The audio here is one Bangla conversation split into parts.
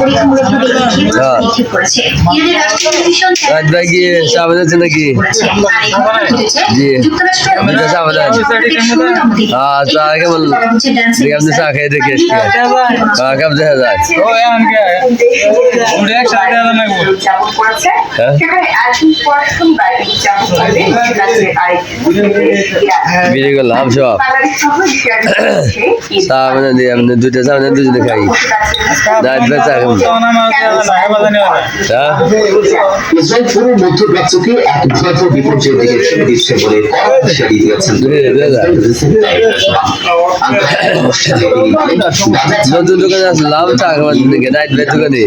পরীক্ষামূলকভাবে এই ক্ষেত্রে নিক্ষেপ করেছে। ইরানের রাষ্ট্রীয় টেলিভিশন চ্যানেল সাবধান নাকি জি সাবধান চা কেমন আপনি চা খেয়ে দেখে কাপ দেখা যায় বিয়ে করলাম সব চা মানে দিয়ে আপনি দুইটা চা মানে দুজনে খাই চা কেমন ইসরায়েল পুরো মধ্যপ্রাচ্যকে এক ভয়াবহ বিপর্যয়ের দিকে ঠেলে দিচ্ছে বলে হুঁশিয়ারি দিয়েছেন নতুন দোকানে আসলাম চা খাবার দিকে নাইট বের দোকানে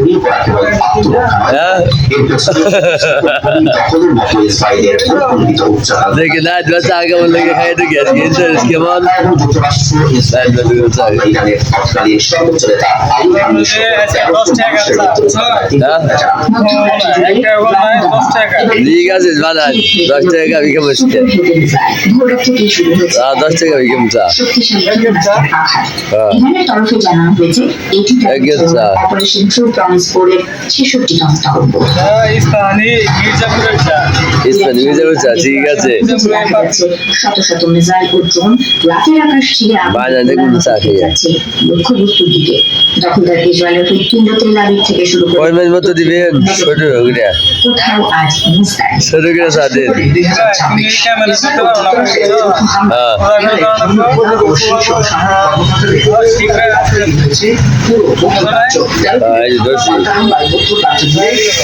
দেখে নাইট বের চা কেমন লেগে খাই দেখে আজকে ইন্টারেস্ট কেমন সর্বোচ্চ নেতা ঠিক আছে বাজার 10 টাকা বিকে মুশকিল 10 টাকা বিকে মুচা ইরানের তরফে জানানো হয়েছে এটি অপারেশন ট্রু প্রমিস 4 এর 66 তম তহবিল। মির্জাপুর চা ঠিক আছে শত শত মিসাইল ও ড্রোন রাতের আকাশ ছিঁড়ে যাচ্ছে লক্ষ্যবস্তুর দিকে। দখলদার ইসরায়েলের হৃৎপিণ্ড তেল আবিব থেকে শুরু করে কয় মাস মতো দিবেন ছোট ওগুলা কোথাও আজ মিসাইল ছোট করে চা দেন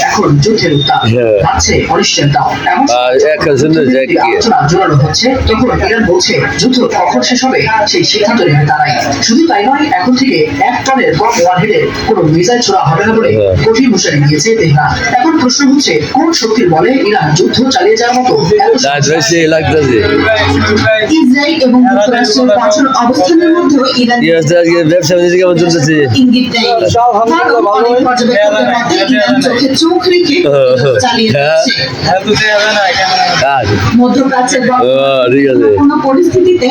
এখন যুদ্ধের উত্তাপ বাড়ছে অনিশ্চয়তা এখন সুন্দর যায় কি জোরালো হচ্ছে তখন ইরান বলছে যুদ্ধ কখন শেষ হবে সেই সিদ্ধান্ত নেবে তারাই। শুধু তাই নয়, এখন থেকে 1 টনের বম ওয়ারহেডের কোনো মিসাইল ছোড়া হবে না বলে কঠিন হুঁশিয়ারি দিয়েছে তেহরান। এখন প্রশ্ন হচ্ছে কোন শক্তির বলে ইরান যুদ্ধ চালিয়ে যাওয়ার মতো লাগতেছে ইসরায়েল এবং যুক্তরাষ্ট্রের কঠোর অবস্থানের মধ্যে ইরান ব্যবসা বাণিজ্য কেমন চলতেছে ইঙ্গিত দেয়। পর্যবেক্ষকদের মতে ইরান চোখে চোখ রেখে চালিয়ে যাচ্ছে। মধ্যপ্রাচ্যের কোনো পরিস্থিতিতে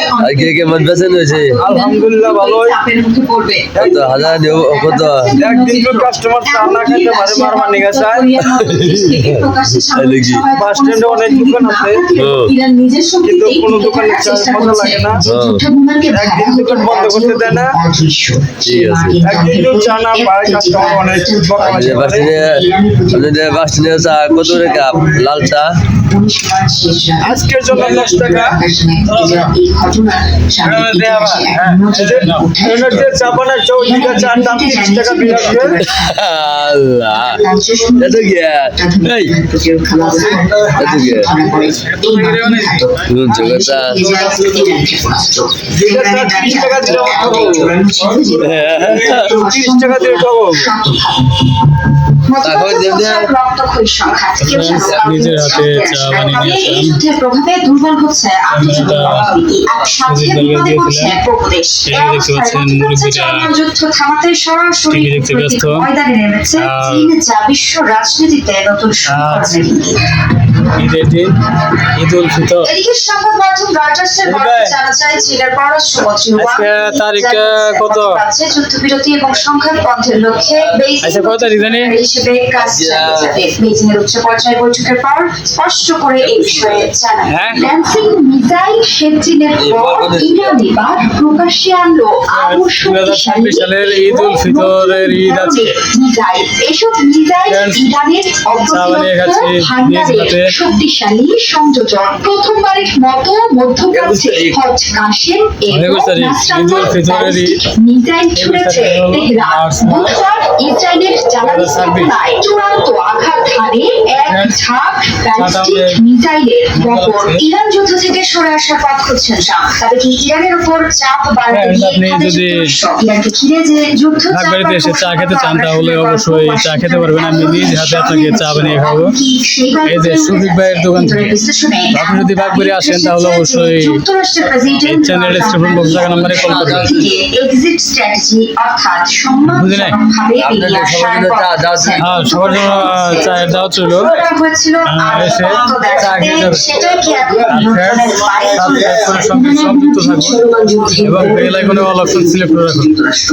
আলহামদুলিল্লাহ ভালো চাপের মুখে পড়বে। কত একদিন কাস্টমার চা না খেতে পারে মারবার নিয়ে গেছে বাস স্ট্যান্ডে অনেক দোকান আছে ইরান নিজস্ব কিন্তু কোনো দোকানে চা মজা লাগে না একদিন দোকান বন্ধ করতে দেয় না একদিন তো চা না পায় কাস্টমার অনেক বাস স্ট্যান্ডে চা কত করে কাপ লাল চা আজকের জন্য 10 টাকা চা বানায় চৌদিকে চার দাম 30 টাকা বিল আসবে আল্লাহ এত গিয়া এই এত গিয়া জগতা 30 টাকা দিলে 30 টাকা দিলে খাবো নিজের হাতে চা বানিয়ে নিয়েছিলাম প্রভাবে দুর্বল হচ্ছে যুদ্ধ থামাতে সরাসরি ময়দানে নেমেছে চীন, যা বিশ্ব রাজনীতিতে নতুন ঈদের দিন ঈদ উল ফিতর এদিকে সংবাদ মাধ্যম রয়টার্সের বরাতে জানা যায় চীনের পররাষ্ট্রমন্ত্রী তারিখ কত যুদ্ধবিরতি এবং সংঘাত বন্ধের লক্ষ্যে কত তারিখ জানি হিসেবে কাজ চালিয়ে যাবে। বেইজিং এর উচ্চ পর্যায়ে বৈঠকের পর স্পষ্ট করে এই বিষয়ে জানায়। ল্যান্সিং মিসাইল সেন্টিনের পর ইরান এবার প্রকাশ্যে আনলো আরো 2026 সালের ঈদ উল ফিতরের ঈদ আছে মিসাইল। এসব মিসাইল ইরানের ভান্ডারে শক্তিশালী সংযোজন। প্রথমবারের মতো মধ্যপ্রাচ্যে হজ কাশেম এবং মিসাইল ছুড়েছে তেহরান। বুধবার ইসরায়েলের জ্বালানি স্থাপনায় চূড়ান্ত আঘাত হানে এক ঝাঁক ব্যালিস্টিক মিসাইলের বহর। ইরান যুদ্ধ থেকে সরে আসার পথ খুঁজছেন ট্রাম্প। তবে কি ইরানের উপর চাপ বাড়াতে ইরানকে ঘিরে যে যুদ্ধ বাড়িতে এসে চা খেতে চান তাহলে অবশ্যই চা খেতে পারবেন। আমি নিজ হাতে আপনাকে চা বানিয়ে খাবো। এই যে সুফি সাদিক ভাইয়ের দোকান থেকে। আপনি যদি বাগবাড়ি আসেন তাহলে অবশ্যই যুক্তরাষ্ট্রের প্রেসিডেন্ট চ্যানেল স্টেশন বক্স জায়গা নাম্বারে কল করবেন। এক্সিট স্ট্র্যাটেজি অর্থাৎ বুঝলেন? সম্মানজনকভাবে বেরিয়ে আসার আপনাদের সবার জন্য হ্যাঁ, সবার জন্য চায়ের দাওয়াত ছিল। হয়েছিল আর এসে কত চা দেখাতে খেয়ে যাবে। সেটাই কি এখন আর নিয়ন্ত্রণের বাইরে চলে সাবস্ক্রাইব করে যাচ্ছে? সঙ্গে সংযুক্ত থাকুন এবং বেল আইকনে অল অপশন সিলেক্ট করে রাখুন। যুক্তরাষ্ট্র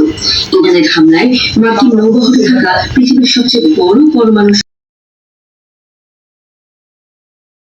ইরানের হামলায় মার্কিন নৌবহরে থাকা পৃথিবীর সবচেয়ে বড় পরমাণু